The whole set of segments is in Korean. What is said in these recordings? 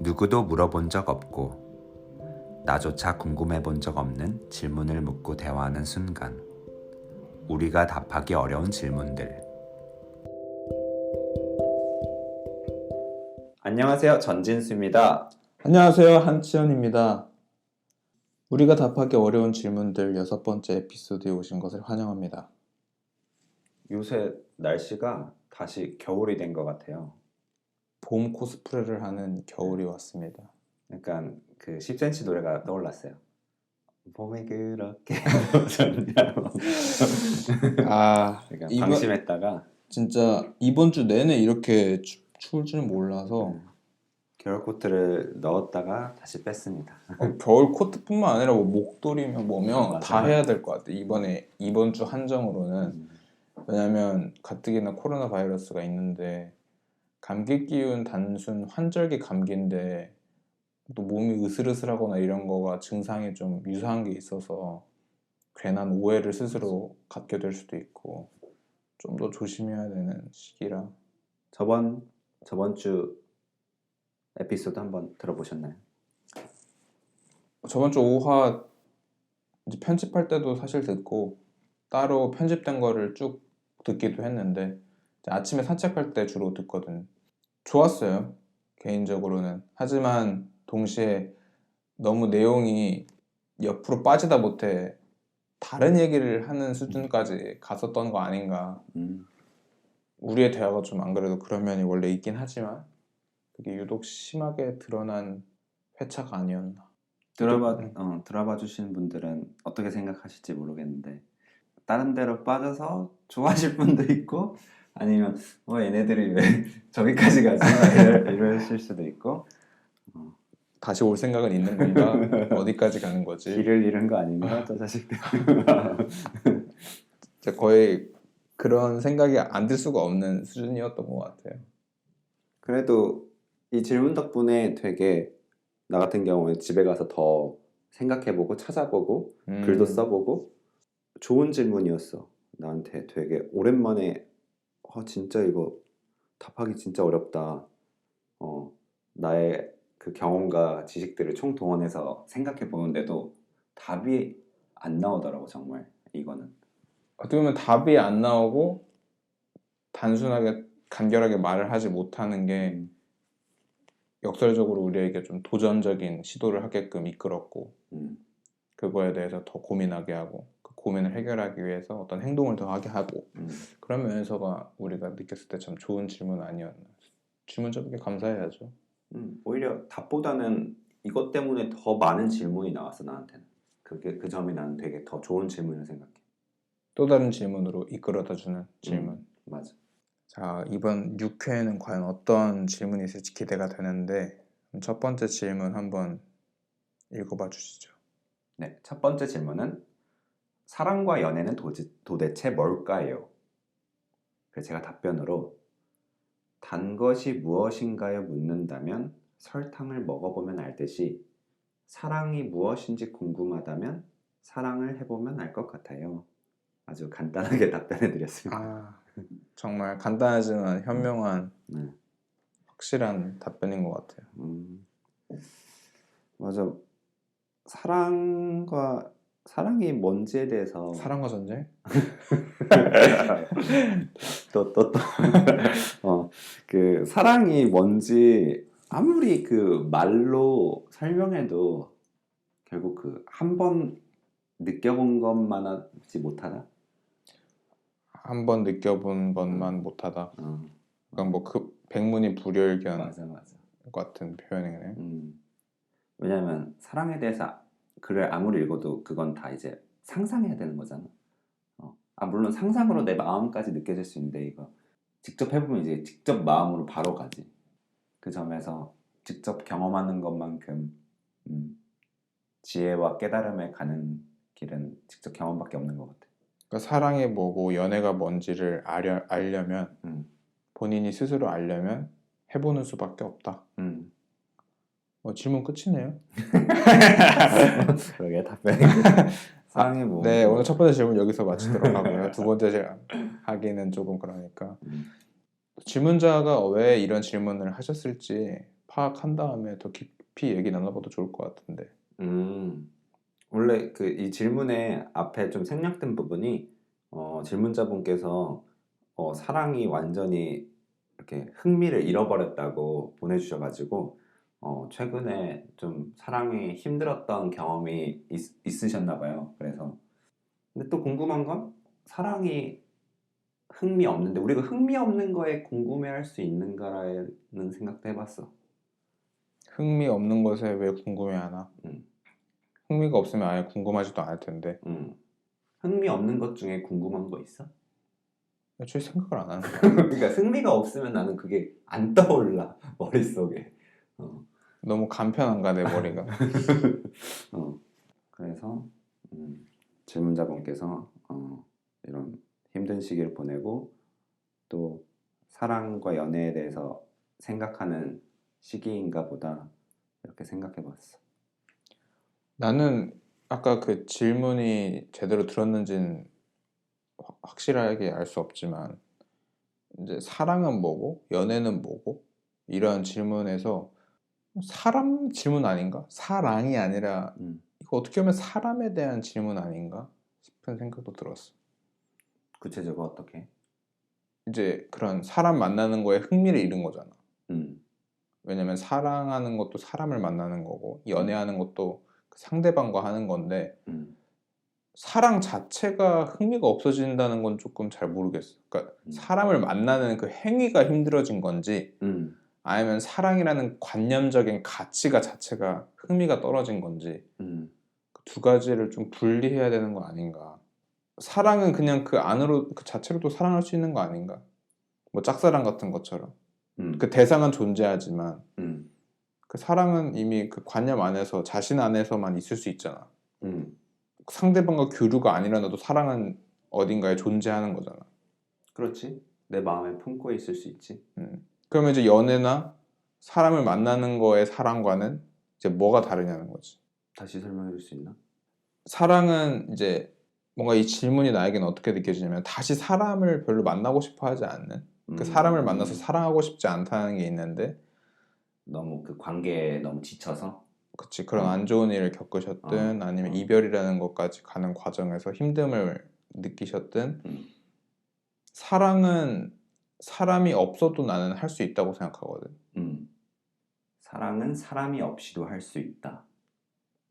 누구도 물어본 적 없고 나조차 궁금해 본 적 없는 질문을 묻고 대화하는 순간, 우리가 답하기 어려운 질문들. 안녕하세요, 전진수입니다. 안녕하세요, 한치현입니다. 우리가 답하기 어려운 질문들 6번째 에피소드에 오신 것을 환영합니다. 요새 날씨가 다시 겨울이 된 것 같아요. 봄 코스프레를 하는 겨울이 왔습니다. 약간 그 10cm 노래가 떠올랐어요. 봄이 그렇게 오셨냐고. 약간 방심했다가 진짜 이번 주 내내 이렇게 추울 줄은 몰라서 겨울 코트를 넣었다가 다시 뺐습니다. 겨울 코트뿐만 아니라 뭐 목도리며 뭐며 맞아요. 다 해야 될 것 같아요. 이번 주 한정으로는. 왜냐면 가뜩이나 코로나 바이러스가 있는데, 감기 기운 단순 환절기 감기인데 또 몸이 으슬으슬하거나 이런 거가 증상이 좀 유사한 게 있어서 괜한 오해를 스스로 갖게 될 수도 있고 좀 더 조심해야 되는 시기라. 저번 주 에피소드 한번 들어보셨나요? 저번 주 5화 이제 편집할 때도 사실 듣고 따로 편집된 거를 쭉 듣기도 했는데, 이제 아침에 산책할 때 주로 듣거든. 좋았어요, 개인적으로는. 하지만 동시에 너무 내용이 옆으로 빠지다 못해 다른 얘기를 하는 수준까지 갔었던 거 아닌가. 우리의 대화가 좀 안 그래도 그런 면이 원래 있긴 하지만 그게 유독 심하게 드러난 회차가 아니었나. 들어봐 주시는 분들은 어떻게 생각하실지 모르겠는데, 다른 데로 빠져서 좋아하실 분도 있고, 아니면 얘네들이 왜 저기까지 가지? 이러실 수도 있고, 다시 올 생각은 있는 건가? 어디까지 가는 거지? 길을 잃은 거 아닌가? 저 자식들. 진짜 거의 그런 생각이 안 들 수가 없는 수준이었던 것 같아요. 그래도 이 질문 덕분에 되게, 나 같은 경우에 집에 가서 더 생각해보고 찾아보고 글도 써보고, 좋은 질문이었어. 나한테 되게 오랜만에 진짜 이거 답하기 진짜 어렵다. 나의 그 경험과 지식들을 총동원해서 생각해 보는데도 답이 안 나오더라고. 정말 이거는 어떻게 보면 답이 안 나오고 단순하게 간결하게 말을 하지 못하는 게 역설적으로 우리에게 좀 도전적인 시도를 하게끔 이끌었고, 그거에 대해서 더 고민하게 하고 그 고민을 해결하기 위해서 어떤 행동을 더 하게 하고, 그런 면에서가 우리가 느꼈을 때 참 좋은 질문 아니었나. 질문 주기에 감사해야죠. 오히려 답보다는 이것 때문에 더 많은 질문이 나왔어, 나한테는. 그 점이 나는 되게 더 좋은 질문이라고 생각해. 또 다른 질문으로 이끌어다 주는 질문. 맞아. 자, 이번 6회에는 과연 어떤 질문이 있을지 기대가 되는데, 첫 번째 질문 한번 읽어봐 주시죠. 네, 첫 번째 질문은 사랑과 연애는 도대체 뭘까요? 그래서 제가 답변으로, 단 것이 무엇인가요? 묻는다면 설탕을 먹어보면 알듯이, 사랑이 무엇인지 궁금하다면 사랑을 해보면 알 것 같아요. 아주 간단하게 답변해드렸습니다. 정말 간단하지만 현명한, 네. 확실한 답변인 것 같아요. 맞아. 사랑이 뭔지에 대해서 사랑과 전쟁? 그 사랑이 뭔지 아무리 그 말로 설명해도 결국 그 한 번 느껴본 것만 하지 못하다. 한 번 느껴본 것만 못하다. 그러니까 뭐 그 백문이 불여일견 맞아. 같은 표현이네. 왜냐하면 사랑에 대해서 글을 아무리 읽어도 그건 다 이제 상상해야 되는 거잖아. 물론 상상으로 내 마음까지 느껴질 수 있는데, 이거 직접 해보면 이제 직접 마음으로 바로 가지. 그 점에서 직접 경험하는 것만큼 지혜와 깨달음에 가는 길은 직접 경험밖에 없는 것 같아. 그러니까 사랑이 뭐고 연애가 뭔지를 알려면, 본인이 스스로 알려면 해보는 수밖에 없다. 질문 끝이네요. 그러게, 답변이. 사랑이 뭐. 네, 오늘 첫 번째 질문 여기서 마치도록 하고요. 두 번째 하기는 조금 그러니까. 질문자가 왜 이런 질문을 하셨을지 파악한 다음에 더 깊이 얘기 나눠봐도 좋을 것 같은데. 원래 그 이 질문의 앞에 좀 생략된 부분이 질문자분께서 사랑이 완전히 이렇게 흥미를 잃어버렸다고 보내주셔가지고 최근에 좀 사랑이 힘들었던 경험이 있으셨나 봐요. 그래서 근데 또 궁금한 건 사랑이 흥미 없는데 우리가 흥미 없는 거에 궁금해할 수 있는가라는 생각도 해봤어. 흥미 없는 것에 왜 궁금해하나? 음, 흥미가 없으면 아예 궁금하지도 않을 텐데. 흥미 없는 것 중에 궁금한 거 있어? 애초에 생각을 안 하는 거야. 그러니까 흥미가 없으면 나는 그게 안 떠올라 머릿속에. 어, 너무 간편한가 내 머리가. 그래서 질문자분께서 이런 힘든 시기를 보내고 또 사랑과 연애에 대해서 생각하는 시기인가 보다 이렇게 생각해봤어. 나는 아까 그 질문이 제대로 들었는지는 확실하게 알 수 없지만 이제 사랑은 뭐고 연애는 뭐고 이런 질문에서 사람 질문 아닌가? 사랑이 아니라 음, 이거 어떻게 보면 사람에 대한 질문 아닌가 싶은 생각도 들었어. 구체적으로 어떻게? 이제 그런 사람 만나는 거에 흥미를 잃은 거잖아. 음, 왜냐면 사랑하는 것도 사람을 만나는 거고 연애하는 것도 그 상대방과 하는 건데 음, 사랑 자체가 흥미가 없어진다는 건 조금 잘 모르겠어. 그러니까 음, 사람을 만나는 그 행위가 힘들어진 건지 음, 아니면 사랑이라는 관념적인 가치가 자체가 흥미가 떨어진 건지 음, 그 두 가지를 좀 분리해야 되는 거 아닌가. 사랑은 그냥 그 안으로 그 자체로도 사랑할 수 있는 거 아닌가. 뭐 짝사랑 같은 것처럼 그 대상은 존재하지만 음, 그 사랑은 이미 그 관념 안에서 자신 안에서만 있을 수 있잖아. 음. 상대방과 교류가 아니라도 사랑은 어딘가에 존재하는 거잖아. 그렇지. 내 마음에 품고 있을 수 있지. 그러면 이제 연애나 사람을 만나는 거의 사랑과는 이제 뭐가 다르냐는 거지. 다시 설명해 줄 수 있나? 사랑은 이제 뭔가 이 질문이 나에게는 어떻게 느껴지냐면 다시 사람을 별로 만나고 싶어 하지 않는 그 사람을 만나서 사랑하고 싶지 않다는 게 있는데 너무 그 관계에 너무 지쳐서. 그치 그런 어, 안 좋은 일을 겪으셨든 어, 아니면 이별이라는 것까지 가는 과정에서 힘듦을 느끼셨든 음. 사랑은 사람이 없어도 나는 할 수 있다고 생각하거든. 사랑은 사람이 없이도 할 수 있다.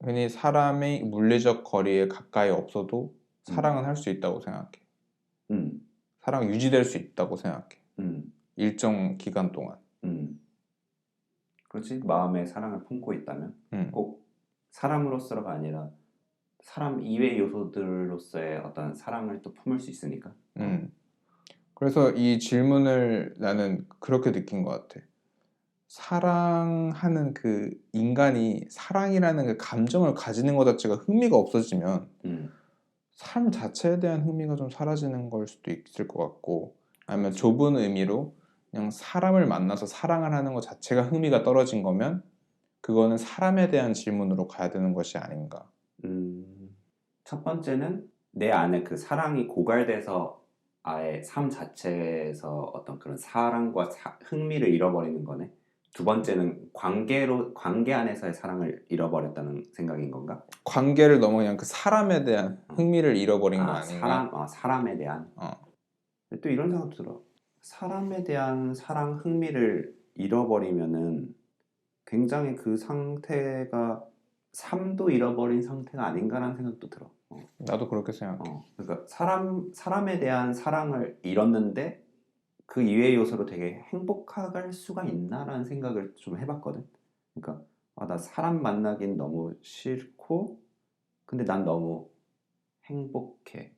흔히 사람이 물리적 거리에 가까이 없어도 음, 사랑은 할 수 있다고 생각해. 음, 사랑이 유지될 수 있다고 생각해. 음, 일정 기간 동안. 음. 그렇지. 마음에 사랑을 품고 있다면 음, 꼭 사람으로서가 아니라 사람 이외 요소들로서의 어떤 사랑을 또 품을 수 있으니까. 음. 그래서 이 질문을 나는 그렇게 느낀 것 같아. 사랑하는 그 인간이 사랑이라는 그 감정을 가지는 것 자체가 흥미가 없어지면 음, 삶 자체에 대한 흥미가 좀 사라지는 걸 수도 있을 것 같고 아니면 그렇지. 좁은 의미로 그냥 사람을 만나서 사랑을 하는 것 자체가 흥미가 떨어진 거면 그거는 사람에 대한 질문으로 가야 되는 것이 아닌가. 첫 번째는 내 안에 그 사랑이 고갈돼서 아예 삶 자체에서 어떤 그런 사랑과 흥미를 잃어버리는 거네. 두 번째는 관계 안에서의 사랑을 잃어버렸다는 생각인 건가? 관계를 넘어 그냥 그 사람에 대한 어. 흥미를 잃어버린 거 아, 아닌가? 사람에 대한. 어, 근데 또 이런 생각도 들어. 사람에 대한 사랑, 흥미를 잃어버리면은 굉장히 그 상태가 삶도 잃어버린 상태가 아닌가라는 생각도 들어. 나도 그렇게 생각해. 그러니까 사람에 대한 사랑을 잃었는데 그 이외의 요소로 되게 행복할 수가 있나라는 생각을 좀 해봤거든. 그러니까 나 사람 만나긴 너무 싫고, 근데 난 너무 행복해.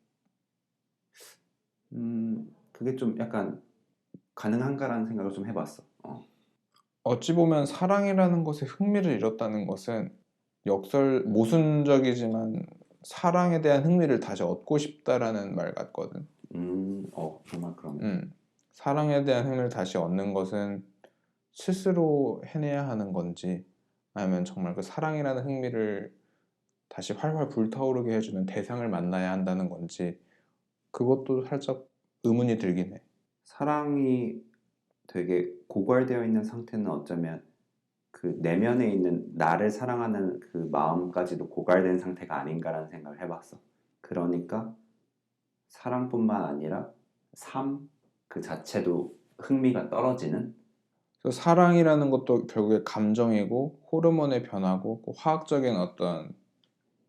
그게 좀 약간 가능한가라는 생각을 좀 해봤어. 어찌 보면 사랑이라는 것에 흥미를 잃었다는 것은 모순적이지만 사랑에 대한 흥미를 다시 얻고 싶다라는 말 같거든. 정말 그러네. 사랑에 대한 흥미를 다시 얻는 것은 스스로 해내야 하는 건지 아니면 정말 그 사랑이라는 흥미를 다시 활활 불타오르게 해주는 대상을 만나야 한다는 건지 그것도 살짝 의문이 들긴 해. 사랑이 되게 고갈되어 있는 상태는 어쩌면 그 내면에 있는 나를 사랑하는 그 마음까지도 고갈된 상태가 아닌가라는 생각을 해봤어. 그러니까 사랑뿐만 아니라 삶 그 자체도 흥미가 떨어지는. 그래서 사랑이라는 것도 결국에 감정이고 호르몬의 변화고 그 화학적인 어떤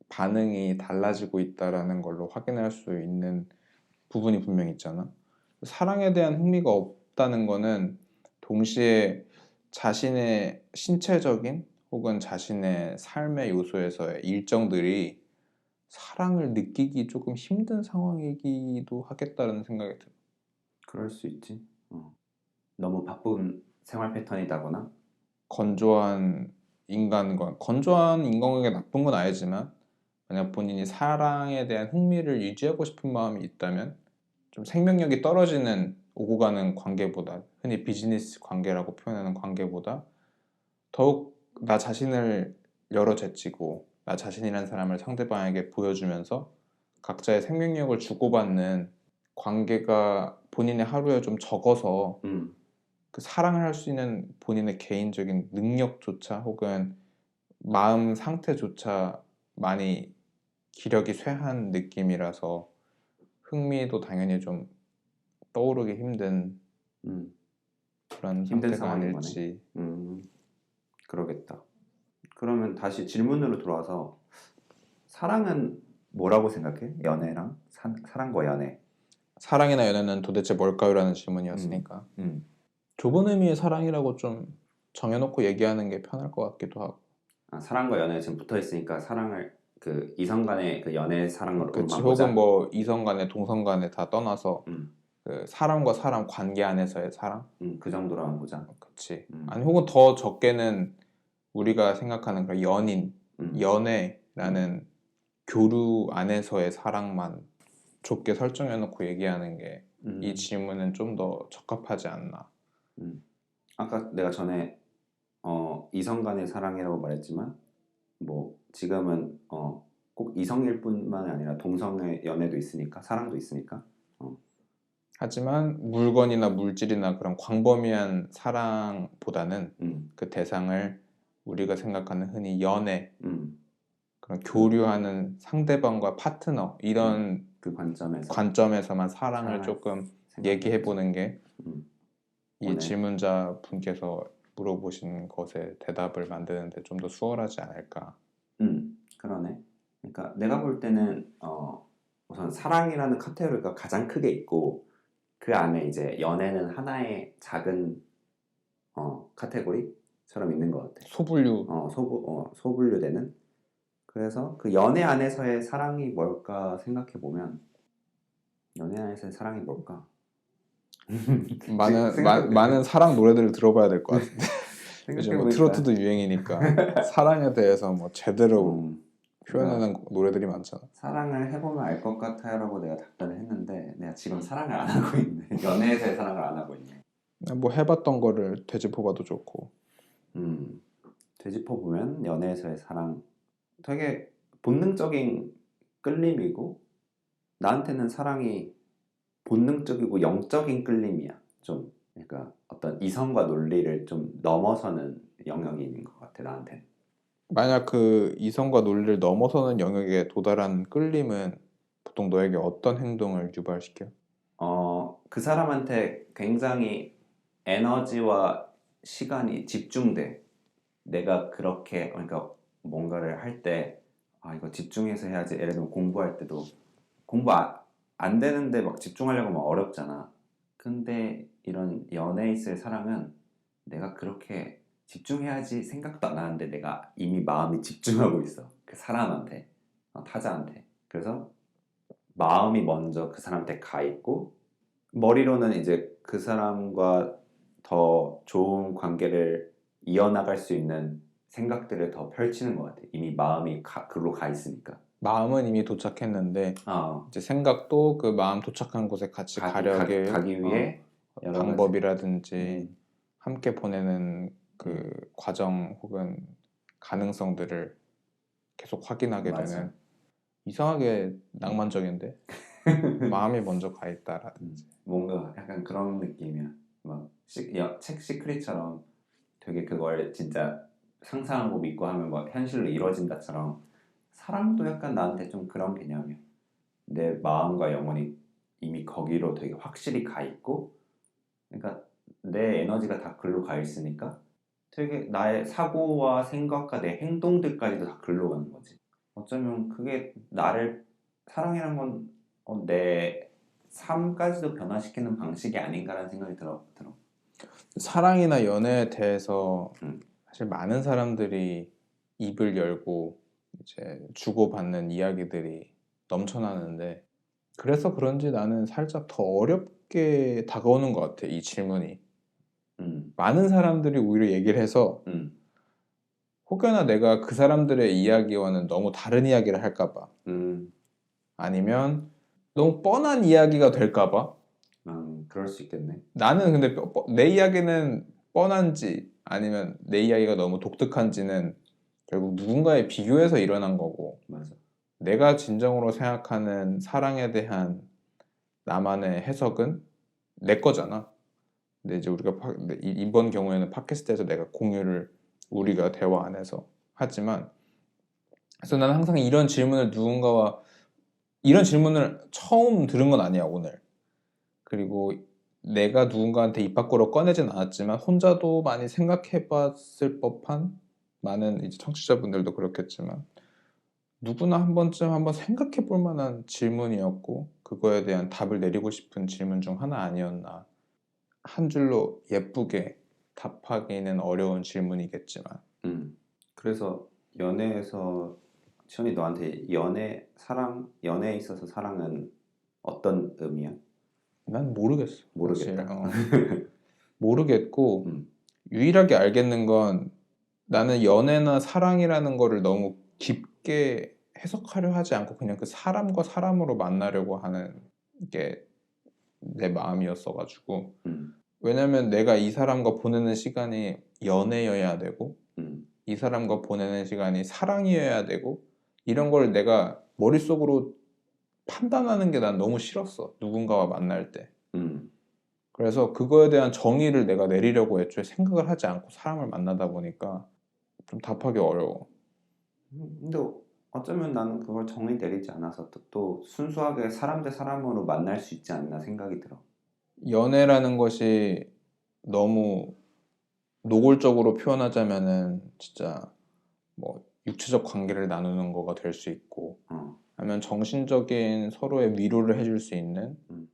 반응이 달라지고 있다라는 걸로 확인할 수 있는 부분이 분명히 있잖아. 사랑에 대한 흥미가 없다는 거는 동시에 자신의 신체적인 혹은 자신의 삶의 요소에서의 일정들이 사랑을 느끼기 조금 힘든 상황이기도 하겠다는 생각이 들어. 그럴 수 있지. 너무 바쁜 생활 패턴이다거나. 건조한 인간관계 나쁜 건 아니지만 만약 본인이 사랑에 대한 흥미를 유지하고 싶은 마음이 있다면 좀 생명력이 떨어지는 오고 가는 관계보다 흔히 비즈니스 관계라고 표현하는 관계보다 더욱 나 자신을 열어 제치고 나 자신이라는 사람을 상대방에게 보여주면서 각자의 생명력을 주고받는 관계가 본인의 하루에 좀 적어서 그 사랑을 할 수 있는 본인의 개인적인 능력조차 혹은 마음 상태조차 많이 기력이 쇠한 느낌이라서 흥미도 당연히 좀 떠오르기 힘든 음, 그런 힘든 상태가 상황인 거네. 아닐지. 그러겠다. 그러면 다시 질문으로 돌아와서 사랑은 뭐라고 생각해? 연애랑 사랑과 연애. 사랑이나 연애는 도대체 뭘까요?라는 음, 질문이었으니까 음. 좁은 의미의 사랑이라고 좀 정해놓고 얘기하는 게 편할 것 같기도 하고. 사랑과 연애 지금 붙어 있으니까 사랑을 그 이성 간의 그 연애 그치. 사랑으로만 혹은 보자. 뭐 이성 간에 동성 간에 다 떠나서 음, 그 사람과 사람 관계 안에서의 사랑? 그 정도로만 보자. 그치. 음, 아니 혹은 더 적게는 우리가 생각하는 그런 연인, 음, 연애라는 교류 안에서의 사랑만 좁게 설정해놓고 얘기하는 게 이 음, 질문은 좀 더 적합하지 않나. 음. 아까 내가 전에 이성 간의 사랑이라고 말했지만 뭐 지금은 꼭 이성일 뿐만 아니라 동성의 연애도 있으니까 사랑도 있으니까. 어, 하지만 물건이나 물질이나 그런 광범위한 사랑보다는 음, 그 대상을 우리가 생각하는 흔히 연애, 음, 그런 그, 교류하는 상대방과 파트너 이런 그 관점에서 관점에서만 사랑을 사랑을 조금 얘기해 생각해보자. 보는 게 음, 이 오늘 질문자 분께서 물어보신 것에 대답을 만드는데 좀 더 수월하지 않을까. 그러네. 그러니까 내가 볼 때는 우선 사랑이라는 카테고리가 가장 크게 있고 그 안에 이제 연애는 하나의 작은 카테고리처럼 있는 것 같아. 소분류. 소분류되는. 그래서 그 연애 안에서의 사랑이 뭘까 생각해 보면 연애 안에서의 사랑이 뭘까? 많은 사랑 노래들을 들어봐야 될 것 같은데. 요즘 생각해 뭐 보니까 트로트도 유행이니까 사랑에 대해서 뭐 제대로 그러니까 표현하는 노래들이 많잖아. 사랑을 해보면 알 것 같아요라고 내가 답변을 했는데 내가 지금 사랑을 안 하고 있네. 연애에서의 사랑을 안 하고 있네. 뭐 해봤던 거를 되짚어봐도 좋고. 되짚어 보면 연애에서의 사랑 되게 본능적인 끌림이고 나한테는 사랑이 본능적이고 영적인 끌림이야. 좀 그러니까 어떤 이성과 논리를 좀 넘어서는 영역이 있는 것 같아 나한테는. 만약 그 이성과 논리를 넘어서는 영역에 도달한 끌림은 보통 너에게 어떤 행동을 유발시켜? 그 사람한테 굉장히 에너지와 시간이 집중돼. 내가 그렇게 그러니까 뭔가를 할 때 이거 집중해서 해야지. 예를 들면 공부할 때도 공부 안 되는데 막 집중하려고 하면 어렵잖아. 근데 이런 연애에 있을 사랑은 내가 그렇게 집중해야지 생각도 안 하는데 내가 이미 마음이 집중하고 있어. 그 사람한테, 타자한테. 그래서 마음이 먼저 그 사람한테 가 있고 머리로는 이제 그 사람과 더 좋은 관계를 이어나갈 수 있는 생각들을 더 펼치는 것 같아. 이미 마음이 그로 가 있으니까. 마음은 이미 도착했는데 어, 이제 생각도 그 마음 도착한 곳에 같이 가려길 가기 위해 여러 가지. 방법이라든지 음, 함께 보내는 그 음, 과정 혹은 가능성들을 계속 확인하게 맞아. 되는 이상하게 낭만적인데 마음이 먼저 가 있다라든지. 뭔가 약간 그런 느낌이야. 막 책 시크릿처럼 되게 그걸 진짜 상상하고 믿고 하면 뭐 현실로 이루어진다처럼 사랑도 약간 나한테 좀 그런 개념이야. 내 마음과 영혼이 이미 거기로 되게 확실히 가 있고, 그러니까 내 에너지가 다 글로 가 있으니까 되게 나의 사고와 생각과 내 행동들까지도 다 글로 가는 거지. 어쩌면 그게 나를 사랑이란 건 내 삶까지도 변화시키는 방식이 아닌가라는 생각이 들어. 사랑이나 연애에 대해서 음, 사실 많은 사람들이 입을 열고 이제 주고받는 이야기들이 넘쳐나는데 그래서 그런지 나는 살짝 더 어렵게 다가오는 것 같아, 이 질문이. 음, 많은 사람들이 오히려 얘기를 해서 음, 혹여나 내가 그 사람들의 이야기와는 너무 다른 이야기를 할까 봐 음, 아니면 너무 뻔한 이야기가 될까 봐 그럴 수 있겠네. 나는 근데 내 이야기는 뻔한지 아니면 내 이야기가 너무 독특한지는 결국 누군가에 비교해서 일어난 거고 맞아. 내가 진정으로 생각하는 사랑에 대한 나만의 해석은 내 거잖아. 근데 이제 우리가 이번 경우에는 팟캐스트에서 내가 공유를 우리가 대화 안에서 하지만 그래서 나는 항상 이런 질문을 처음 들은 건 아니야 오늘. 그리고 내가 누군가한테 입 밖으로 꺼내진 않았지만 혼자도 많이 생각해 봤을 법한 많은 이제 청취자분들도 그렇겠지만 누구나 한 번쯤 한번 생각해 볼 만한 질문이었고 그거에 대한 답을 내리고 싶은 질문 중 하나 아니었나. 한 줄로 예쁘게 답하기는 어려운 질문이겠지만 그래서 연애에서 시원이 너한테 연애에 있어서 사랑은 어떤 의미야? 난 모르겠어. 사실 모르겠다. 모르겠고 음, 유일하게 알겠는 건 나는 연애나 사랑이라는 거를 너무 깊게 해석하려 하지 않고 그냥 그 사람과 사람으로 만나려고 하는 게 내 마음이었어가지고 음, 왜냐면 내가 이 사람과 보내는 시간이 연애여야 되고 음, 이 사람과 보내는 시간이 사랑이어야 되고 이런 걸 내가 머릿속으로 판단하는 게 난 너무 싫었어. 누군가와 만날 때. 음. 그래서 그거에 대한 정의를 내가 내리려고 애초에 생각을 하지 않고 사람을 만나다 보니까 좀 답하기 어려워. 근데 어쩌면 나는 그걸 정의 내리지 않아서 또 순수하게 사람 대 사람으로 만날 수 있지 않나 생각이 들어. 연애라는 것이 너무 노골적으로 표현하자면은 진짜 뭐 육체적 관계를 나누는 거가 될 수 있고 어, 아니면 정신적인 서로의 위로를 해줄 수 있는 음,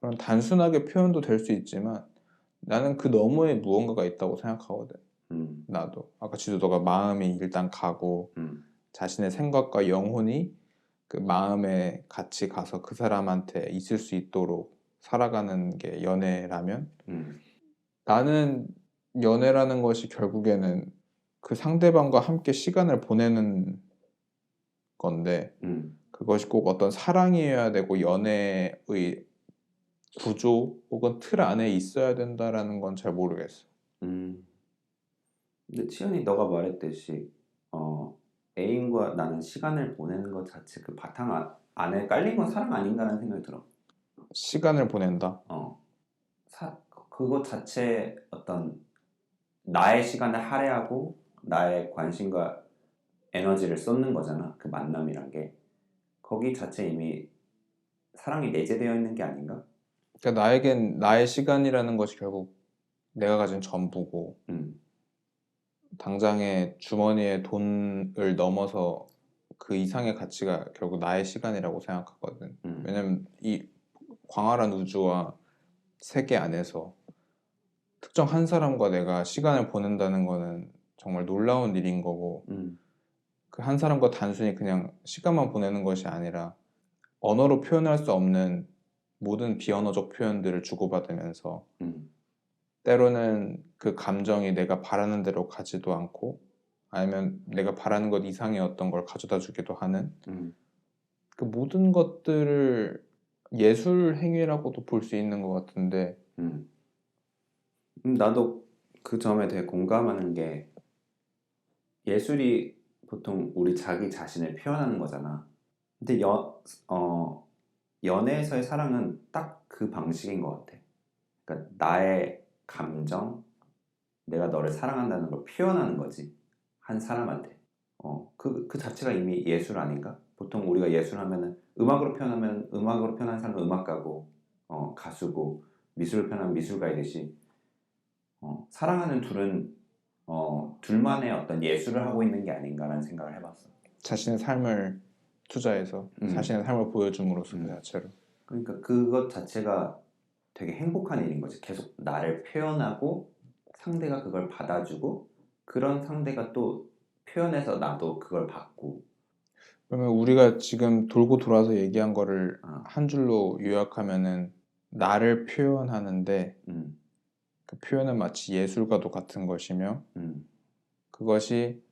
그런 단순하게 표현도 될 수 있지만 나는 그 너머에 무언가가 있다고 생각하거든. 음, 나도 아까 지도도가 마음이 일단 가고 음, 자신의 생각과 영혼이 그 마음에 같이 가서 그 사람한테 있을 수 있도록 살아가는 게 연애라면 음, 나는 연애라는 것이 결국에는 그 상대방과 함께 시간을 보내는 건데 음, 그것이 꼭 어떤 사랑이어야 되고 연애의 구조 혹은 틀 안에 있어야 된다라는 건 잘 모르겠어. 음. 근데 치현이 너가 말했듯이 애인과 나는 시간을 보내는 것 자체 그 바탕 안에 깔린 건 사랑 아닌가라는 생각이 들어. 시간을 보낸다. 어, 그것 자체 어떤 나의 시간을 할애하고 나의 관심과 에너지를 쏟는 거잖아. 그 만남이란 게. 거기 자체 이미 사랑이 내재되어 있는 게 아닌가? 그러니까 나에겐 나의 시간이라는 것이 결국 내가 가진 전부고 음, 당장의 주머니에 돈을 넘어서 그 이상의 가치가 결국 나의 시간이라고 생각하거든. 음, 왜냐면 이 광활한 우주와 세계 안에서 특정 한 사람과 내가 시간을 보낸다는 거는 정말 놀라운 일인 거고 음, 그 한 사람과 단순히 그냥 시간만 보내는 것이 아니라 언어로 표현할 수 없는 모든 비언어적 표현들을 주고받으면서 음, 때로는 그 감정이 내가 바라는 대로 가지도 않고 아니면 내가 바라는 것 이상의 어떤 걸 가져다 주기도 하는 음, 그 모든 것들을 예술 행위라고도 볼 수 있는 것 같은데 음. 나도 그 점에 되게 공감하는 게 예술이 보통 우리 자기 자신을 표현하는 거잖아. 근데 연애에서의 사랑은 딱 그 방식인 것 같아. 그러니까 나의 감정, 내가 너를 사랑한다는 걸 표현하는 거지. 한 사람한테 그 자체가 이미 예술 아닌가? 보통 우리가 예술하면은 음악으로 표현하면 음악으로 표현하는 사람은 음악가고 가수고 미술을 표현하면 미술가이듯이 사랑하는 둘은 둘만의 어떤 예술을 하고 있는 게 아닌가라는 생각을 해봤어. 자신의 삶을 투자해서 자신의 삶을 보여줌으로써 그 자체로. 그러니까 그것 자체가 되게 행복한 일인 거지. 계속 나를 표현하고 상대가 그걸 받아주고 그런 상대가 또 표현해서 나도 그걸 받고. 그러면 우리가 지금 돌고 돌아서 얘기한 거를 어. 한 줄로 요약하면은 나를 표현하는데 음, 그 표현은 마치 예술과도 같은 것이며 음, 그것이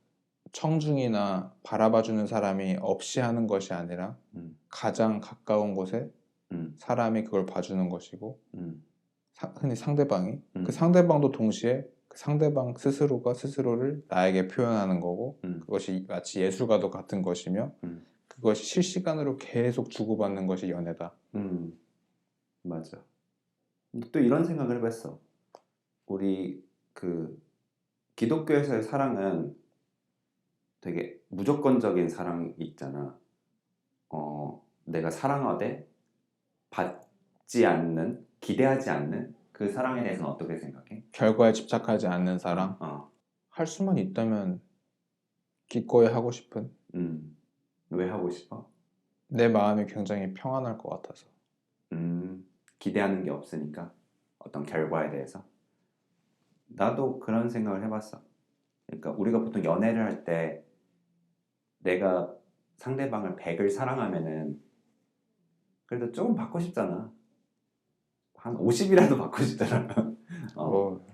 청중이나 바라봐주는 사람이 없이 하는 것이 아니라 음, 가장 가까운 곳에 음, 사람이 그걸 봐주는 것이고 음, 흔히 상대방이 음, 그 상대방도 동시에 그 상대방 스스로가 스스로를 나에게 표현하는 거고 그것이 마치 예술과도 같은 것이며 그것이 실시간으로 계속 주고받는 것이 연애다. 맞아. 또 이런 생각을 해봤어. 우리 그 기독교에서의 사랑은 되게 무조건적인 사랑이 있잖아. 내가 사랑하되 받지 않는, 기대하지 않는 그 사랑에 대해서는 어떻게 생각해? 결과에 집착하지 않는 사랑. 할 수만 있다면 기꺼이 하고 싶은 왜 하고 싶어? 내 마음이 굉장히 평안할 것 같아서. 기대하는 게 없으니까 어떤 결과에 대해서. 나도 그런 생각을 해봤어. 그러니까 우리가 보통 연애를 할 때 내가 상대방을 100을 사랑하면은 그래도 조금 받고 싶잖아. 한 50이라도 받고 싶잖아. 뭐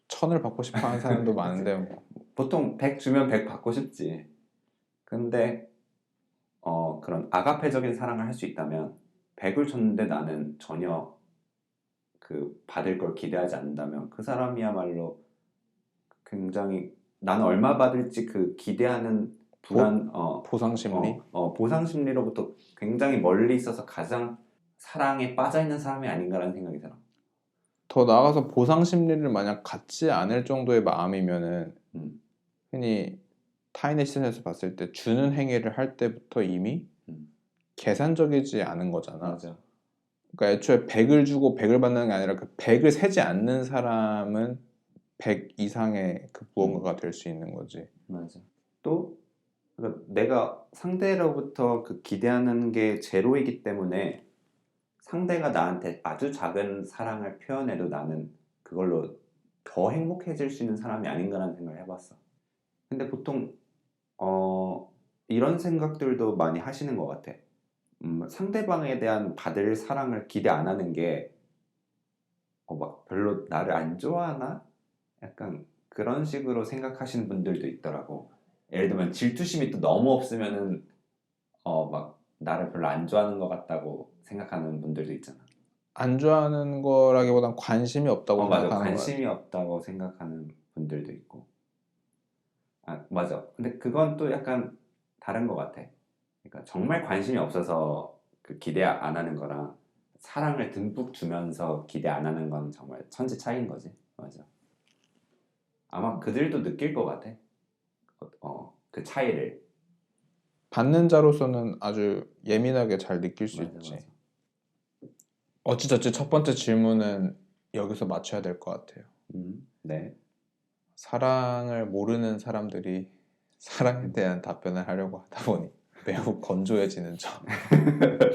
1000을 받고 싶어 하는 사람도 많은데 뭐. 보통 100 주면 100 받고 싶지. 근데 그런 아가페적인 사랑을 할 수 있다면 100을 줬는데 나는 전혀 그 받을 걸 기대하지 않는다면 그 사람이야말로 굉장히 나는 얼마 받을지 그 기대하는 불안 보상 심리. 보상 심리로부터 굉장히 멀리 있어서 가장 사랑에 빠져 있는 사람이 아닌가라는 생각이 들어. 더 나아가서 보상 심리를 만약 갖지 않을 정도의 마음이면은 흔히 타인의 시선에서 봤을 때 주는 행위를 할 때부터 이미 계산적이지 않은 거잖아. 맞아. 그러니까 애초에 100을 주고 100을 받는 게 아니라 그 100을 세지 않는 사람은 100 이상의 그 무언가가 될 수 있는 거지. 맞아. 또 그러니까 내가 상대로부터 그 기대하는 게 제로이기 때문에 상대가 나한테 아주 작은 사랑을 표현해도 나는 그걸로 더 행복해질 수 있는 사람이 아닌가라는 생각을 해봤어. 근데 보통 이런 생각들도 많이 하시는 것 같아. 상대방에 대한 받을 사랑을 기대 안 하는 게 막 별로 나를 안 좋아하나? 약간 그런 식으로 생각하시는 분들도 있더라고. 예를 들면 질투심이 또 너무 없으면은 막 나를 별로 안 좋아하는 것 같다고 생각하는 분들도 있잖아. 안 좋아하는 거라기보단 관심이 없다고 맞아. 생각하는 거 관심이 없다고 생각하는 분들도 있고. 맞아. 근데 그건 또 약간 다른 것 같아. 그러니까 정말 관심이 없어서 그 기대 안 하는 거랑 사랑을 듬뿍 주면서 기대 안 하는 건 정말 천지 차이인 거지. 맞아. 아마 그들도 느낄 것 같아. 그 차이를. 받는 자로서는 아주 예민하게 잘 느낄 수 맞아, 있지. 맞아. 어찌저찌 첫 번째 질문은 여기서 맞춰야 될 것 같아요. 네. 사랑을 모르는 사람들이 사랑에 대한 답변을 하려고 하다 보니 매우 건조해지는 점.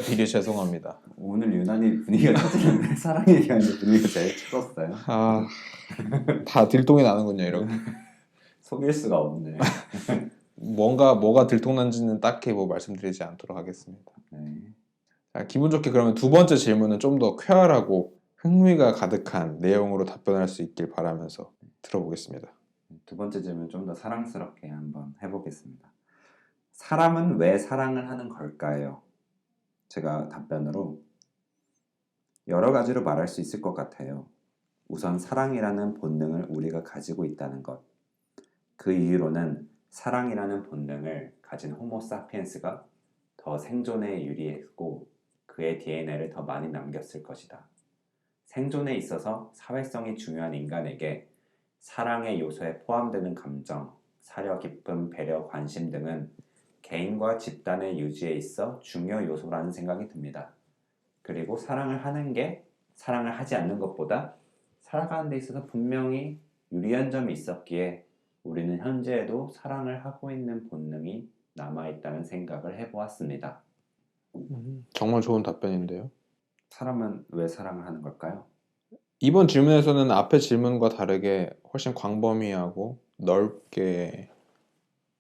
미리 죄송합니다. 오늘 유난히 분위기가 터지는데 사랑에 대한 분위기가 제일 터졌어요. 다 들통이 나는군요, 이렇게. 속일 수가 없네. 뭐가 들통난지는 딱히 뭐 말씀드리지 않도록 하겠습니다. 네. 자, 기분 좋게 그러면 두 번째 질문은 좀 더 쾌활하고 흥미가 가득한 내용으로 답변할 수 있길 바라면서 들어보겠습니다. 두 번째 질문 좀 더 사랑스럽게 한번 해보겠습니다. 사람은 왜 사랑을 하는 걸까요? 제가 답변으로 여러 가지로 말할 수 있을 것 같아요. 우선 사랑이라는 본능을 우리가 가지고 있다는 것. 그 이유로는 사랑이라는 본능을 가진 호모사피엔스가 더 생존에 유리했고 그의 DNA를 더 많이 남겼을 것이다. 생존에 있어서 사회성이 중요한 인간에게 사랑의 요소에 포함되는 감정, 사려, 기쁨, 배려, 관심 등은 개인과 집단의 유지에 있어 중요 요소라는 생각이 듭니다. 그리고 사랑을 하는 게 사랑을 하지 않는 것보다 살아가는 데 있어서 분명히 유리한 점이 있었기에 우리는 현재에도 사랑을 하고 있는 본능이 남아있다는 생각을 해보았습니다. 정말 좋은 답변인데요. 사람은 왜 사랑을 하는 걸까요? 이번 질문에서는 앞의 질문과 다르게 훨씬 광범위하고 넓게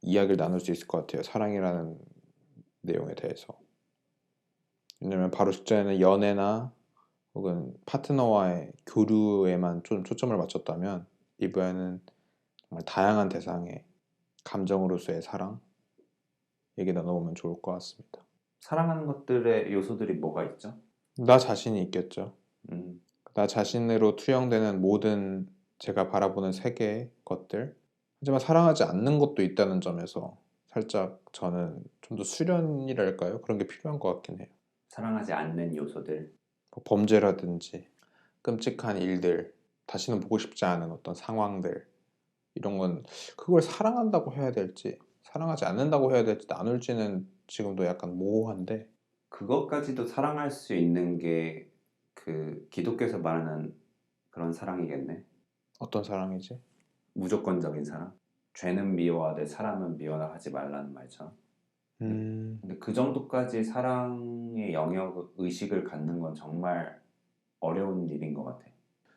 이야기를 나눌 수 있을 것 같아요. 사랑이라는 내용에 대해서. 왜냐면 바로 직전에는 연애나 혹은 파트너와의 교류에만 좀 초점을 맞췄다면 이번에는 정말 다양한 대상의 감정으로서의 사랑 얘기 나눠보면 좋을 것 같습니다. 사랑하는 것들의 요소들이 뭐가 있죠? 나 자신이 있겠죠. 음, 나 자신으로 투영되는 모든 제가 바라보는 세계의 것들. 하지만 사랑하지 않는 것도 있다는 점에서 살짝 저는 좀 더 수련이랄까요? 그런 게 필요한 것 같긴 해요. 사랑하지 않는 요소들. 뭐 범죄라든지 끔찍한 일들, 다시는 보고 싶지 않은 어떤 상황들, 이런 건 그걸 사랑한다고 해야 될지 사랑하지 않는다고 해야 될지 나눌지는 지금도 약간 모호한데. 그것까지도 사랑할 수 있는 게 그 기독교에서 말하는 그런 사랑이겠네. 어떤 사랑이지? 무조건적인 사랑. 죄는 미워하되 사람은 미워하지 말라는 말처럼. 음, 근데 그 정도까지 사랑의 영역 의식을 갖는 건 정말 어려운 일인 것 같아.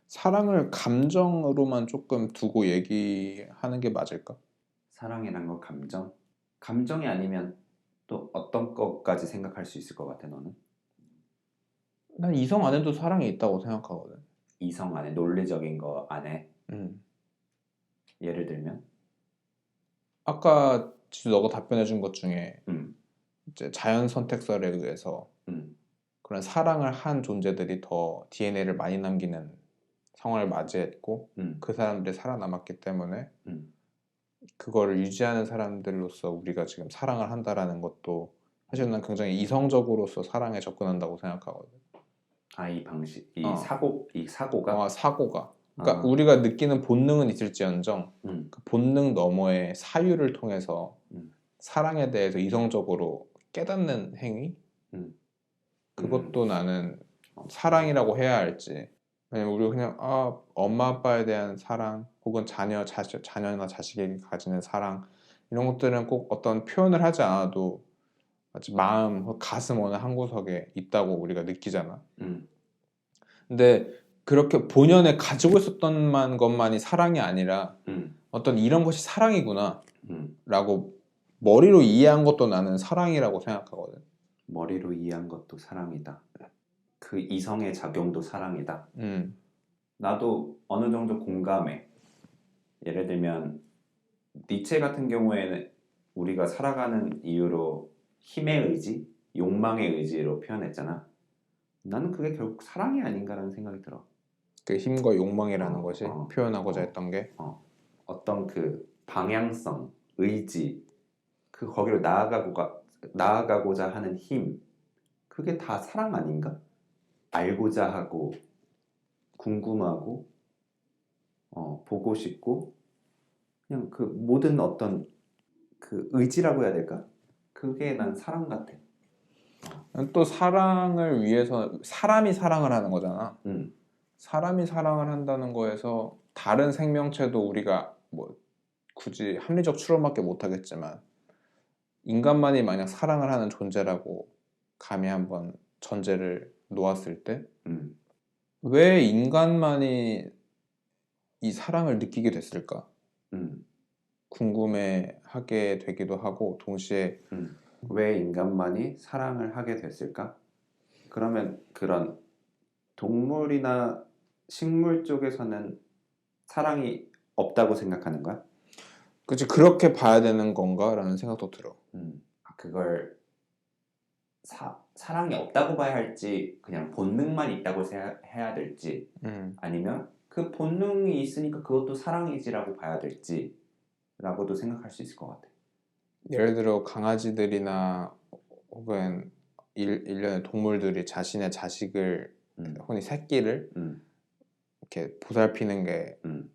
사랑을 감정으로만 조금 두고 얘기하는 게 맞을까? 사랑이란 건 감정? 감정이 아니면 또 어떤 것까지 생각할 수 있을 것 같아, 너는? 난 이성 안에도 사랑이 있다고 생각하거든. 이성 안에, 논리적인 거 안에, 음. 예를 들면? 아까 지수 너가 답변해 준 것 중에 음, 이제 자연 선택설에 의해서 음, 그런 사랑을 한 존재들이 더 DNA를 많이 남기는 상황을 맞이했고 음, 그 사람들이 살아남았기 때문에 음. 그거를 유지하는 사람들로서 우리가 지금 사랑을 한다라는 것도 사실 난 굉장히 이성적으로서 사랑에 접근한다고 생각하거든. 아, 이 방식, 어, 이 사고가? 사고가. 그러니까 어, 우리가 느끼는 본능은 있을지언정 음, 그 본능 너머의 사유를 통해서 음, 사랑에 대해서 이성적으로 깨닫는 행위? 음, 그것도 나는 오케이. 사랑이라고 해야 할지. 왜냐면 우리가 그냥 엄마 아빠에 대한 사랑 혹은 자녀나 자식에게 가지는 사랑 이런 것들은 꼭 어떤 표현을 하지 않아도 마치 마음, 가슴 어느 한 구석에 있다고 우리가 느끼잖아. 음, 근데 그렇게 본연에 가지고 있었던 것만이 사랑이 아니라 음, 어떤 이런 것이 사랑이구나 음. 라고 머리로 이해한 것도 나는 사랑이라고 생각하거든. 머리로 이해한 것도 사랑이다. 그 이성의 작용도 사랑이다. 음, 나도 어느 정도 공감해. 예를 들면 니체 같은 경우에는 우리가 살아가는 이유로 힘의 의지, 욕망의 의지로 표현했잖아. 나는 그게 결국 사랑이 아닌가라는 생각이 들어. 그 힘과 욕망이라는 어, 것이 어, 표현하고자 어, 했던 게. 어. 어떤 그 방향성, 의지, 그 거기로 나아가고자 하는 힘, 그게 다 사랑 아닌가? 알고자 하고, 궁금하고, 보고 싶고, 그냥 그 모든 어떤 그 의지라고 해야 될까? 그게 난 사랑 같아. 또 사랑을 위해서 사람이 사랑을 하는 거잖아. 음, 사람이 사랑을 한다는 거에서 다른 생명체도 우리가 뭐 굳이 합리적 추론밖에 못 하겠지만 인간만이 만약 사랑을 하는 존재라고 감히 한번 전제를 놓았을 때 음, 왜 인간만이 이 사랑을 느끼게 됐을까? 음, 궁금해하게 되기도 하고 동시에 왜 인간만이 사랑을 하게 됐을까? 그러면 그런 동물이나 식물 쪽에서는 사랑이 없다고 생각하는 거야? 그치 그렇게 봐야 되는 건가라는 생각도 들어. 그걸 사랑이 없다고 봐야 할지 그냥 본능만 있다고 해야 될지 아니면 그 본능이 있으니까 그것도 사랑이지라고 봐야 될지 라고도 생각할 수 있을 것 같아. 예를 들어 강아지들이나 혹은 일련의 동물들이 자신의 자식을 음, 혹은 새끼를 음, 이렇게 보살피는 게 음,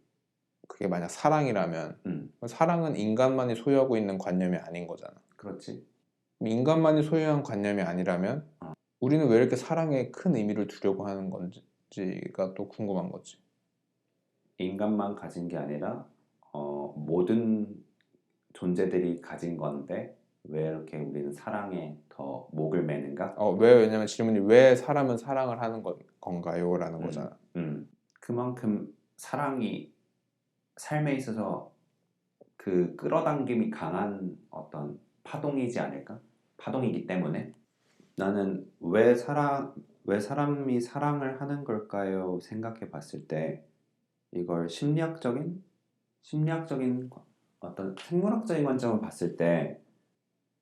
그게 만약 사랑이라면 음, 사랑은 인간만이 소유하고 있는 관념이 아닌 거잖아. 그렇지. 인간만이 소유한 관념이 아니라면 어. 우리는 왜 이렇게 사랑에 큰 의미를 두려고 하는 건지가 또 궁금한 거지. 인간만 가진 게 아니라 모든 존재들이 가진 건데 왜 이렇게 우리는 사랑에 더 목을 매는가? 왜냐면 질문이 왜 사람은 사랑을 하는 건가요? 라는 거잖아. 그만큼 사랑이 삶에 있어서 그 끌어당김이 강한 어떤 파동이지 않을까? 파동이기 때문에 나는 왜 사람이 사랑을 하는 걸까요? 생각해 봤을 때 이걸 심리학적인 어떤 생물학적인 관점을 봤을 때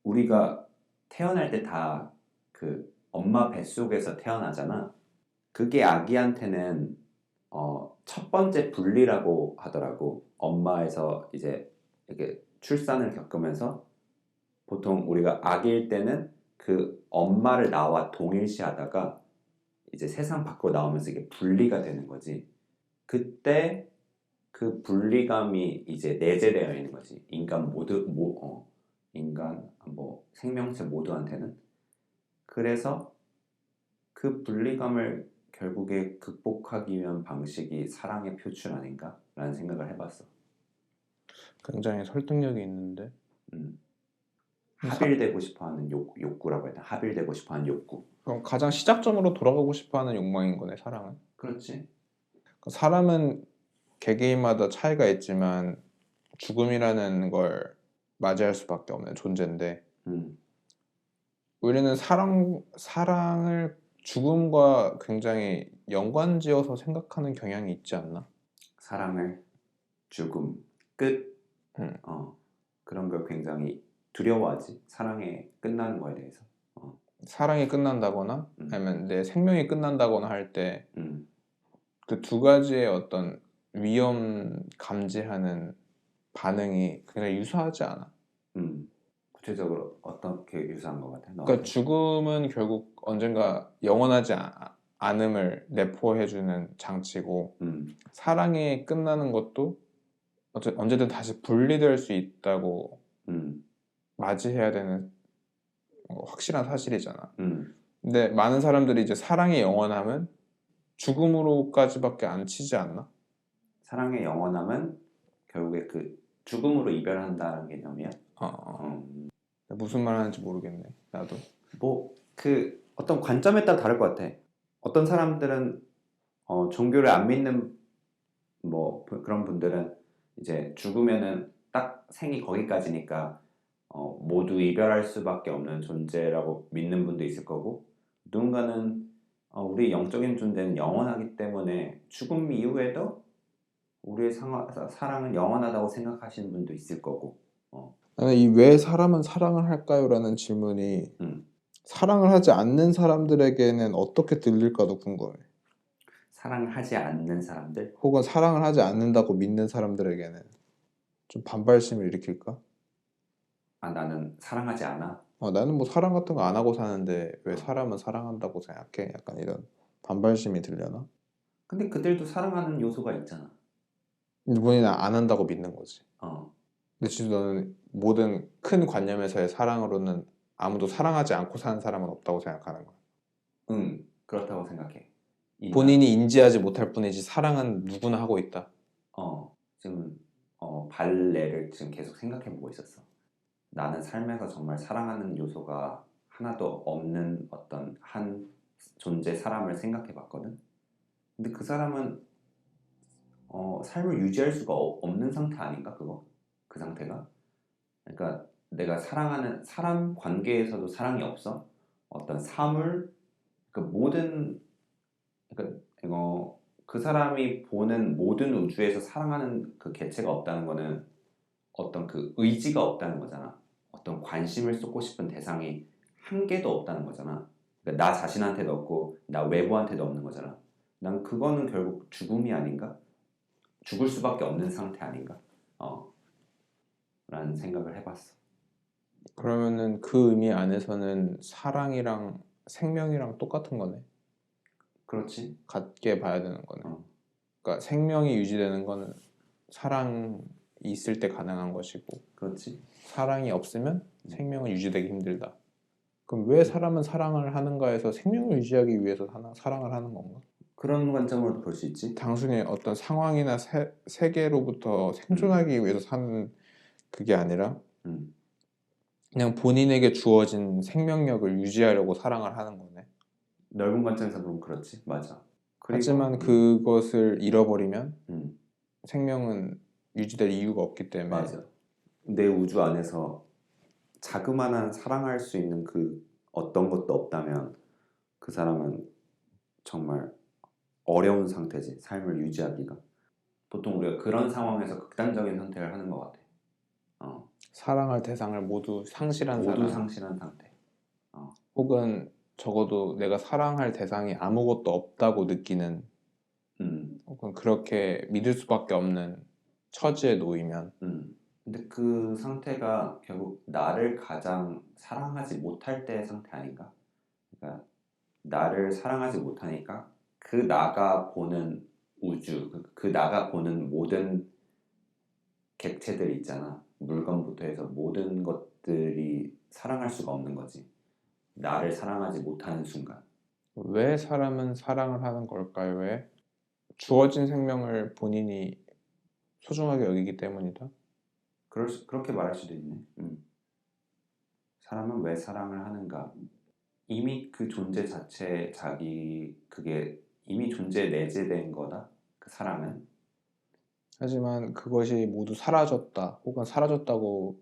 우리가 태어날 때 다 그 엄마 뱃속에서 태어나잖아. 그게 아기한테는 첫 번째 분리라고 하더라고. 엄마에서 이제 이렇게 출산을 겪으면서 보통 우리가 아기일 때는 그 엄마를 나와 동일시하다가 이제 세상 밖으로 나오면서 이게 분리가 되는 거지. 그때 그 분리감이 이제 내재되어 있는 거지. 인간 뭐 생명체 모두한테는. 그래서 그 분리감을 결국에 극복하기 위한 방식이 사랑의 표출 아닌가라는 생각을 해봤어. 굉장히 설득력이 있는데. 음. 합일되고 싶어하는 욕구라고 해야 되나? 합일되고 싶어하는 욕구. 그럼 가장 시작점으로 돌아가고 싶어하는 욕망인 거네, 사랑은. 그렇지. 사람은 개개인마다 차이가 있지만 죽음이라는 걸 맞이할 수밖에 없는 존재인데 음. 우리는 사랑을 죽음과 굉장히 연관지어서 생각하는 경향이 있지 않나? 사랑을 죽음, 끝, 음. 그런 걸 굉장히 두려워하지. 사랑에 끝나는 거에 대해서. 사랑이 끝난다거나 아니면 내 생명이 끝난다거나 할 때 그 두 가지의 어떤 위험 감지하는 반응이 굉장히 유사하지 않아? 구체적으로 어떻게 유사한 것 같아? 그러니까 너한테? 죽음은 결국 언젠가 영원하지 않음을 내포해주는 장치고 사랑이 끝나는 것도 언제든 다시 분리될 수 있다고 맞이해야 되는 확실한 사실이잖아. 근데 많은 사람들이 이제 사랑의 영원함은 죽음으로까지밖에 안 치지 않나? 사랑의 영원함은 결국에 그 죽음으로 이별한다는 개념이야. 무슨 말 하는지 모르겠네. 나도. 뭐 그 어떤 관점에 따라 다를 것 같아. 어떤 사람들은 종교를 안 믿는 뭐 그런 분들은 이제 죽으면은 딱 생이 거기까지니까 모두 이별할 수밖에 없는 존재라고 믿는 분도 있을 거고 누군가는 우리 영적인 존재는 영원하기 때문에 죽음 이후에도 우리의 사랑은 영원하다고 생각하시는 분도 있을 거고. 나는 이 왜 사람은 사랑을 할까요? 라는 질문이 사랑을 하지 않는 사람들에게는 어떻게 들릴까도 궁금해. 사랑을 하지 않는 사람들? 혹은 사랑을 하지 않는다고 믿는 사람들에게는 좀 반발심을 일으킬까? 나는 사랑하지 않아. 나는 뭐 사랑 같은 거 안 하고 사는데 왜 사람은 사랑한다고 생각해? 약간 이런 반발심이 들려나? 근데 그들도 사랑하는 요소가 있잖아. 본인은 안 한다고 믿는 거지. 어. 근데 진짜 너는 모든 큰 관념에서의 사랑으로는 아무도 사랑하지 않고 사는 사람은 없다고 생각하는 거야. 그렇다고 생각해. 본인이 인지하지 못할 뿐이지 사랑은 누구나 하고 있다. 지금 발레를 지금 계속 생각해보고 있었어. 나는 삶에서 정말 사랑하는 요소가 하나도 없는 어떤 한 존재 사람을 생각해봤거든. 근데 그 사람은 삶을 유지할 수가 없는 상태 아닌가 그거? 그 상태가? 그러니까 내가 사랑하는 사람 관계에서도 사랑이 없어? 어떤 사물 그 모든 그러니까 그 사람이 보는 모든 우주에서 사랑하는 그 개체가 없다는 거는 어떤 그 의지가 없다는 거잖아. 어떤 관심을 쏟고 싶은 대상이 한 개도 없다는 거잖아. 그러니까 나 자신한테도 없고 나 외부한테도 없는 거잖아. 난 그거는 결국 죽음이 아닌가? 죽을 수밖에 없는 상태 아닌가? 라는 생각을 해봤어. 그러면은 그 의미 안에서는 사랑이랑 생명이랑 똑같은 거네. 그렇지. 같게 봐야 되는 거네. 그러니까 생명이 유지되는 거는 사랑이 있을 때 가능한 것이고 그렇지. 사랑이 없으면 생명은 유지되기 힘들다. 그럼 왜 사람은 사랑을 하는가에서 생명을 유지하기 위해서 사랑을 하는 건가? 그런 관점으로도 볼 수 있지. 단순히 어떤 상황이나 세계로부터 생존하기 위해서 사는 그게 아니라 음. 그냥 본인에게 주어진 생명력을 유지하려고 사랑을 하는 거네. 넓은 관점에서 보면 그렇지. 맞아. 그리고 하지만 그것을 잃어버리면 음. 생명은 유지될 이유가 없기 때문에 맞아. 내 우주 안에서 자그마한 사랑할 수 있는 그 어떤 것도 없다면 그 사람은 정말 어려운 상태지. 삶을 유지하기가. 보통 우리가 그런 상황에서 극단적인 선택을 하는 것 같아. 사랑할 대상을 모두 상실한 모두 사람 상실한 상태. 혹은 적어도 내가 사랑할 대상이 아무것도 없다고 느끼는 혹은 그렇게 믿을 수밖에 없는 처지에 놓이면 근데 그 상태가 결국 나를 가장 사랑하지 못할 때의 상태 아닌가? 그러니까 나를 사랑하지 못하니까 그 나가 보는 우주, 그 나가 보는 모든 객체들이 있잖아. 물건부터 해서 모든 것들이 사랑할 수가 없는 거지. 나를 사랑하지 못하는 순간. 왜 사람은 사랑을 하는 걸까요? 왜? 주어진 생명을 본인이 소중하게 여기기 때문이다. 그렇게 말할 수도 있네. 사람은 왜 사랑을 하는가? 이미 그 존재 자체 그게 이미 존재에 내재된 거다. 그 사랑은. 하지만 그것이 모두 사라졌다 혹은 사라졌다고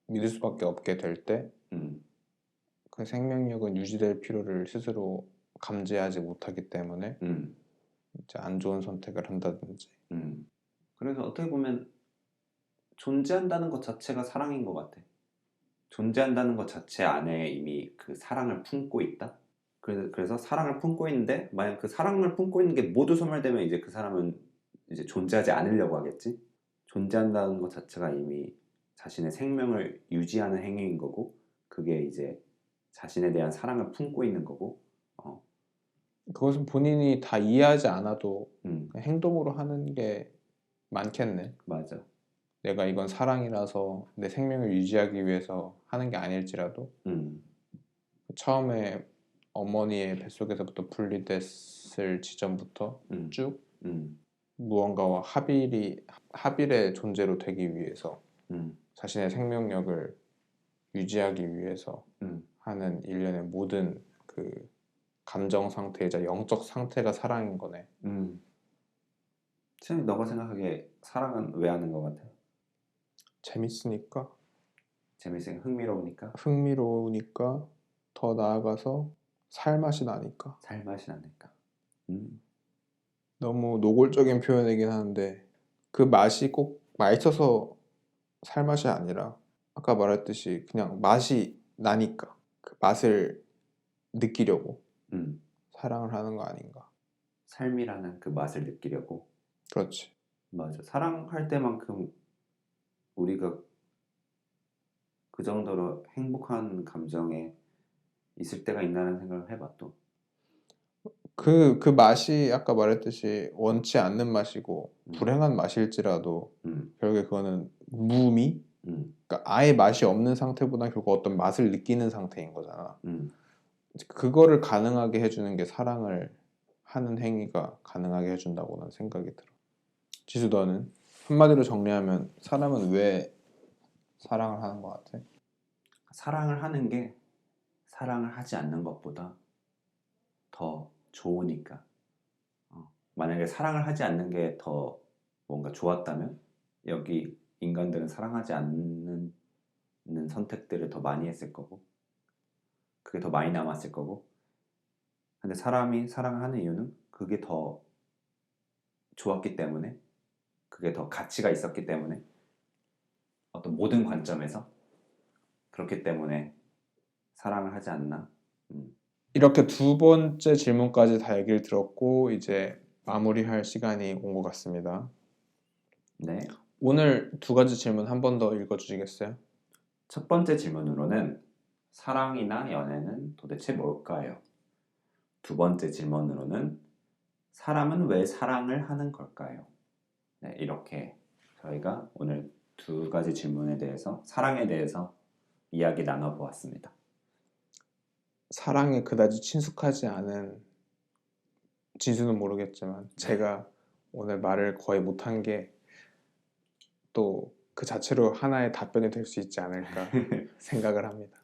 믿을 수밖에 없게 될 때 그 생명력은 유지될 필요를 스스로 감지하지 못하기 때문에 이제 안 좋은 선택을 한다든지 그래서 어떻게 보면 존재한다는 것 자체가 사랑인 것 같아. 존재한다는 것 자체 안에 이미 그 사랑을 품고 있다. 그래서 사랑을 품고 있는데 만약 그 사랑을 품고 있는 게 모두 소멸되면 이제 그 사람은 이제 존재하지 않으려고 하겠지. 존재한다는 것 자체가 이미 자신의 생명을 유지하는 행위인 거고 그게 이제 자신에 대한 사랑을 품고 있는 거고. 그것은 본인이 다 이해하지 않아도 음, 그냥 행동으로 하는 게 많겠네. 맞아. 내가 이건 사랑이라서 내 생명을 유지하기 위해서 하는 게 아닐지라도 처음에 어머니의 뱃속에서부터 분리됐을 지점부터 쭉 무언가와 합일의 존재로 되기 위해서 자신의 생명력을 유지하기 위해서 하는 일련의 모든 그 감정 상태이자 영적 상태가 사랑인 거네. 참 너가 생각하기에 사랑은 왜 하는 것 같아? 재밌으니까, 재밌으니까 흥미로우니까 흥미로우니까, 더 나아가서 살맛이 나니까. 살맛이 나니까. 너무 노골적인 표현이긴 하는데 그 맛이 꼭 맛있어서 살맛이 아니라 아까 말했듯이 그냥 맛이 나니까 그 맛을 느끼려고 사랑을 하는 거 아닌가. 삶이라는 그 맛을 느끼려고. 그렇지. 맞아. 사랑할 때만큼 우리가 그 정도로 행복한 감정에 있을 때가 있나라는 생각을 해봐 또. 그 맛이 아까 말했듯이 원치 않는 맛이고 불행한 맛일지라도 결국에 그거는 무미? 그러니까 아예 맛이 없는 상태보다 결국 어떤 맛을 느끼는 상태인 거잖아. 그거를 가능하게 해주는 게 사랑을 하는 행위가 가능하게 해준다고 난 생각이 들어. 지수 너는? 한마디로 정리하면 사람은 왜 사랑을 하는 것 같아? 사랑을 하는 게 사랑을 하지 않는 것보다 더 좋으니까. 만약에 사랑을 하지 않는 게 더 뭔가 좋았다면 여기 인간들은 사랑하지 않는 선택들을 더 많이 했을 거고 그게 더 많이 남았을 거고. 근데 사람이 사랑을 하는 이유는 그게 더 좋았기 때문에 그게 더 가치가 있었기 때문에 어떤 모든 관점에서 그렇기 때문에 사랑을 하지 않나. 이렇게 두 번째 질문까지 다 얘기를 들었고 이제 마무리할 시간이 온 것 같습니다. 네. 오늘 두 가지 질문 한 번 더 읽어주시겠어요? 첫 번째 질문으로는 사랑이나 연애는 도대체 뭘까요? 두 번째 질문으로는 사람은 왜 사랑을 하는 걸까요? 네, 이렇게 저희가 오늘 두 가지 질문에 대해서 사랑에 대해서 이야기 나눠보았습니다. 사랑에 그다지 친숙하지 않은 지수는 모르겠지만 제가 오늘 말을 거의 못한 게 또 그 자체로 하나의 답변이 될 수 있지 않을까 생각을 합니다.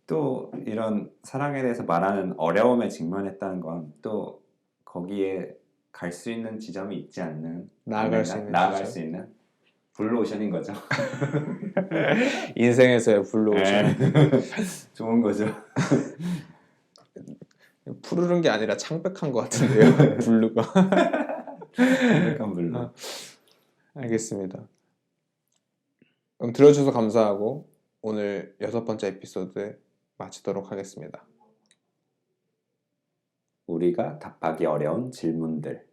또 이런 사랑에 대해서 말하는 어려움에 직면했다는 건 또 거기에 갈 수 있는 지점이 있지 않는 나아갈 수 있는 나아갈 지점. 수 있는 블루오션인 거죠. 인생에서의 블루오션. 좋은 거죠. 푸르른 게 아니라 창백한 것 같은데요. 블루가. 약간 블루. 알겠습니다. 그럼 들어주셔서 감사하고 오늘 6번째 에피소드 마치도록 하겠습니다. 우리가 답하기 어려운 질문들.